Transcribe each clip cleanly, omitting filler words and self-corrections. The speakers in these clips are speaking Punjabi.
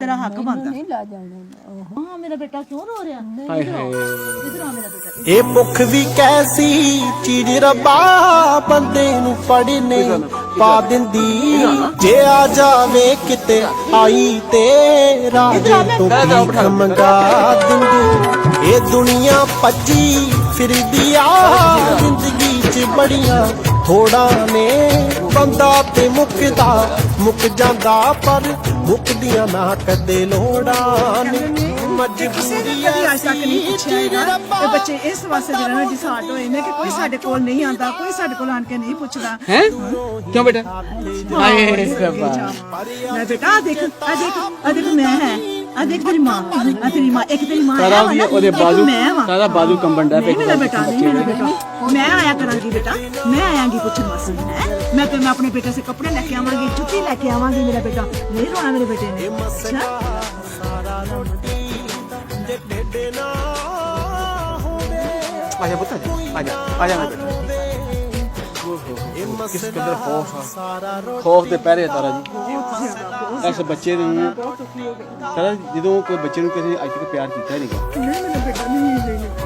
तेरा हक बनता नहीं ला जाना। हाँ मेरा बेटा क्यों रो रहा है ਹਾਏ ਹਾਏ इधर आ मेरा बेटा ਇਹ ਭੁੱਖ ਵੀ ਕੈਸੀ ਚੀਜ਼ ਰੱਬਾ ਬੰਦੇ ਨੂੰ ਪੜਨੇ ਪਾ ਦਿੰਦੀ ਜੇ ਆ ਜਾਵੇ ਕਿਤੇ ਆਈ ਤੇ ਰਾਜੇ ਤੋਂ ਭੀਖ ਮੰਗਾ ਦਿੰਦੀ ਇਹ ਦੁਨੀਆ ਭੱਜੀ ਫਿਰਦੀ ਆ ਜ਼ਿੰਦਗੀ 'ਚ ਬੜੀਆਂ ਥੋੜਾਂ ਨੇ ਬੰਦਾ ਤੇ ਮੁੱਕ ਜਾਂਦਾ ਪਰ ਮੁੱਕਦੀਆਂ ਨਾ ਕਦੇ ਲੋੜਾਂ ਨੇ कभी आज तक नहीं पूछा है बच्चे इस वास्ते जरा डिसार्ट होए ने कि कोई साडे कोल नहीं आंदा कोई साडे कोल आन के नहीं पूछदा हैं क्यों बेटा हाय रब्बा मैं बेटा आ देख मैं है आ देख तेरी मां एक तेरी मां तारा भी ओदे बाजू मैं तारा बाजू कंबन डा पे मेरा बेटा नहीं मेरा बेटा मैं आया करांगी बेटा मैं आयांगी पूछन वास्ते है मैं अपने बेटे से कपड़े लेके आवांगी जुत्ती लेके आवांगी मेरा बेटा नहीं रोना मेरे बेटे ने आजा पुत्र आजा मेरा बेटा किस कदर खौफ दे पहरे तारा जी ऐसे बच्चे ਨੂੰ ਤਾਰਾ ਜਦੋਂ ਕੋਈ ਬੱਚੇ ਨੂੰ ਕਿਸੇ ਅੱਜ ਤੱਕ ਪਿਆਰ ਕੀਤਾ ਹੀ ਨਹੀਂਗਾ नहीं मेरा बेटा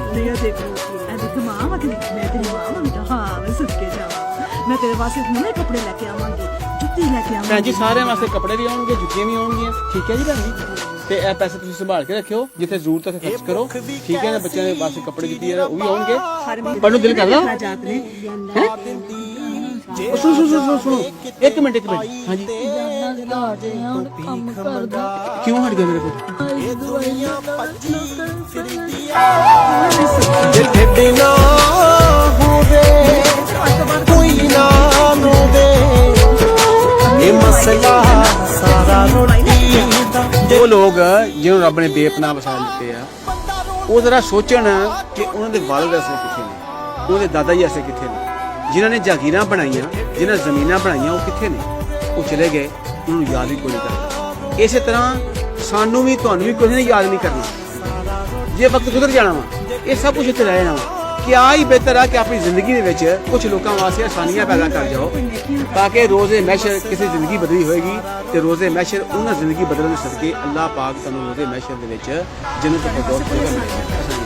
नहीं आ देख मां मैं तेरी मां बेटा हाँ मैं सदके जावां मैं तेरे वास्ते नवे कपड़े लेके आवांगी जुत्ती लेके आवांगी ਭੈਣ ਜੀ ਸਾਰਿਆਂ ਵਾਸਤੇ ਕੱਪੜੇ ਵੀ ਆਉਣਗੇ ਜੁੱਤੀਆਂ ਵੀ ਆਉਣਗੀਆਂ ਠੀਕ ਹੈ ਜੀ ਭੈਣ ਜੀ ਤੇ ਇਹ ਪੈਸੇ ਤੁਸੀਂ ਸੰਭਾਲ ਕੇ ਰੱਖਿਓ ਜਿੱਥੇ ਜ਼ਰੂਰਤ ਹੈ ਖਰਚ ਕਰੋ ਠੀਕ ਹੈ ਨਾ ਬੱਚਿਆਂ ਦੇ ਵਾਸਤੇ ਕੱਪੜੇ ਜੁੱਤੀ ਹੈ ਉਹ ਵੀ ਆਉਣਗੇ ਪਰ ਨੂੰ ਦਿਲ ਕਰਦਾ जात ने ਸੁਣੋ ਇੱਕ ਮਿੰਟ ਹਾਂ ਜੀ ਕੰਮ ਕਰਦਾ ਕਿਉਂ ਹਟ ਗਿਆ ਮੇਰੇ ਕੋਲ ਜੇ ਢਿੱਡ ਨਾ ਹੋਵੇ ਕੋਈ ਨਾ ਰੋਵੇ ਇਹ ਮਸਲਾ ਸਾਰਾ ਰੋਟੀ ਦਾ ਉਹ ਲੋਕ ਜਿਹਨੂੰ ਰੱਬ ਨੇ ਬੇਪਨਾਹ ਵਸਾ ਦਿੱਤੇ ਆ ਉਹ ਜ਼ਰਾ ਸੋਚਣ ਕਿ ਉਹਨਾਂ ਦੇ ਵਾਲਿਦ ਅਸਲ ਕਿੱਥੇ ਨੇ ਉਹਦੇ ਦਾਦਾ ਜੀ ਅਸਲ ਕਿੱਥੇ ਨੇ ਜਿਨ੍ਹਾਂ ਨੇ ਜਾਗੀਰਾਂ ਬਣਾਈਆਂ ਜਿਨ੍ਹਾਂ ਜ਼ਮੀਨਾਂ ਬਣਾਈਆਂ ਉਹ ਕਿੱਥੇ ਨੇ ਉਹ ਚਲੇ ਗਏ ਉਹਨਾਂ ਨੂੰ ਯਾਦ ਹੀ ਕੋਈ ਨਹੀਂ ਕਰਦਾ ਇਸੇ ਤਰ੍ਹਾਂ ਸਾਨੂੰ ਵੀ ਤੁਹਾਨੂੰ ਵੀ ਕੋਈ ਨਹੀਂ ਯਾਦ ਨਹੀਂ ਕਰਨਾ ਜੇ ਵਕਤ ਗੁਜ਼ਰ ਜਾਣਾ ਵਾ ਇਹ ਸਭ ਕੁਝ ਇੱਥੇ ਰਹਿ ਜਾਣਾ ਵਾ ਕਿਆ ਹੀ ਬਿਹਤਰ ਆ ਕਿ ਆਪਣੀ ਜ਼ਿੰਦਗੀ ਦੇ ਵਿੱਚ ਕੁਝ ਲੋਕਾਂ ਵਾਸਤੇ ਆਸਾਨੀਆਂ ਪੈਦਾ ਕਰ ਜਾਓ ਤਾਂ ਕਿ ਰੋਜ਼ੇ ਮਹਿਸ਼ਰ ਕਿਸੇ ਜ਼ਿੰਦਗੀ ਬਦਲੀ ਹੋਏਗੀ ਤੇ ਰੋਜ਼ੇ ਮਹਿਸ਼ਰ ਉਹਨਾਂ ਜ਼ਿੰਦਗੀ ਬਦਲਣ ਦੇ ਸਦਕੇ ਅੱਲਾਹ ਪਾਕ ਤੁਹਾਨੂੰ ਰੋਜ਼ੇ ਮਹਿਸ਼ਰ ਦੇ ਵਿੱਚ ਜੰਨਤ ਫਿਰਦੌਸ ਦੇਗਾ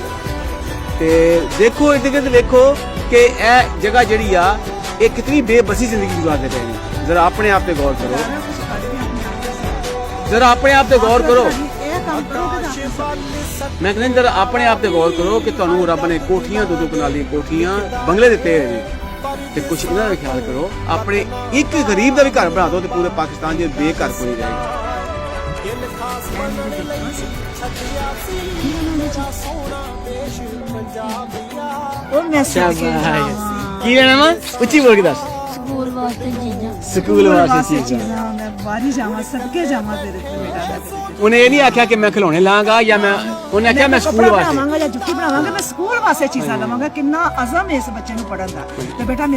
ਤੇ ਦੇਖੋ ਇਹਦੇ ਤੇ ਵੇਖੋ ਕਿ ਇਹ ਜਗ੍ਹਾ ਜਿਹੜੀ ਆ ਇਹ ਕਿਤਨੀ ਬੇਬਸੀ ਜ਼ਿੰਦਗੀ ਗੁਜ਼ਾਰਦੇ ਪਏ ਨੇ ਜ਼ਰਾ ਆਪਣੇ ਆਪ ਤੇ ਗੌਰ ਕਰੋ ਜ਼ਰਾ ਆਪਣੇ ਆਪ ਤੇ ਗੌਰ ਕਰੋ ਮੈਂ ਕਹਿੰਦਾ ਜਰਾ ਆਪਣੇ ਆਪ ਤੇ ਗੌਰ ਕਰੋ ਕਿ ਤੁਹਾਨੂੰ ਰੱਬ ਨੇ ਕੋਠੀਆਂ ਦੋ ਕਨਾਲੀ ਕੋਠੀਆਂ ਬੰਗਲੇ ਦਿੱਤੇ ਨੇ ਤੇ ਕੁਝ ਇਹਨਾਂ ਦਾ ਖਿਆਲ ਕਰੋ ਆਪਣੇ ਇੱਕ ਗਰੀਬ ਦਾ ਵੀ ਘਰ ਬਣਾ ਦਿਓ ਤੇ ਪੂਰੇ ਪਾਕਿਸਤਾਨ ਦੇ ਬੇਘਰ ਕੋਈ ਨਹੀਂ ਰਹੇਗਾ और मैं ਕੀ ਲੈਣਾ ਵਾ ਉੱਚੀ ਬੋਲ ਕੇ ਦੱਸ ਸਕੂਲ ਵਾਸਤੇ ਚੀਜ਼ਾਂ ਸਕੂਲ ਵਾਸਤੇ ਚੀਜ਼ਾਂ मैं बाहरी जावा सबके जावा तेरे बेटा ਉਹਨੇ ਇਹ ਨਹੀਂ ਆਖਿਆ ਕਿ ਮੈਂ ਖਿਡੌਣੇ ਲਾਂਗਾ ਜਾਂ ਮੈਂ ਉਹਨੇ ਆਖਿਆ ਮੈਂ ਸਕੂਲ ਵਾਸਤੇ ਬਣਾਵਾਂਗਾ ਜਾਂ ਜੁੱਤੀ ਬਣਾਵਾਂਗਾ ਮੈਂ ਸਕੂਲ ਵਾਸਤੇ ਚੀਜ਼ਾਂ ਲਵਾਂਗਾ ਕਿੰਨਾ ਅਜ਼ਮ ਹੈ ਇਸ ਬੱਚੇ ਨੂੰ ਪੜਨ ਦਾ ਤੇ ਬੇਟਾ ਮੇਰਾ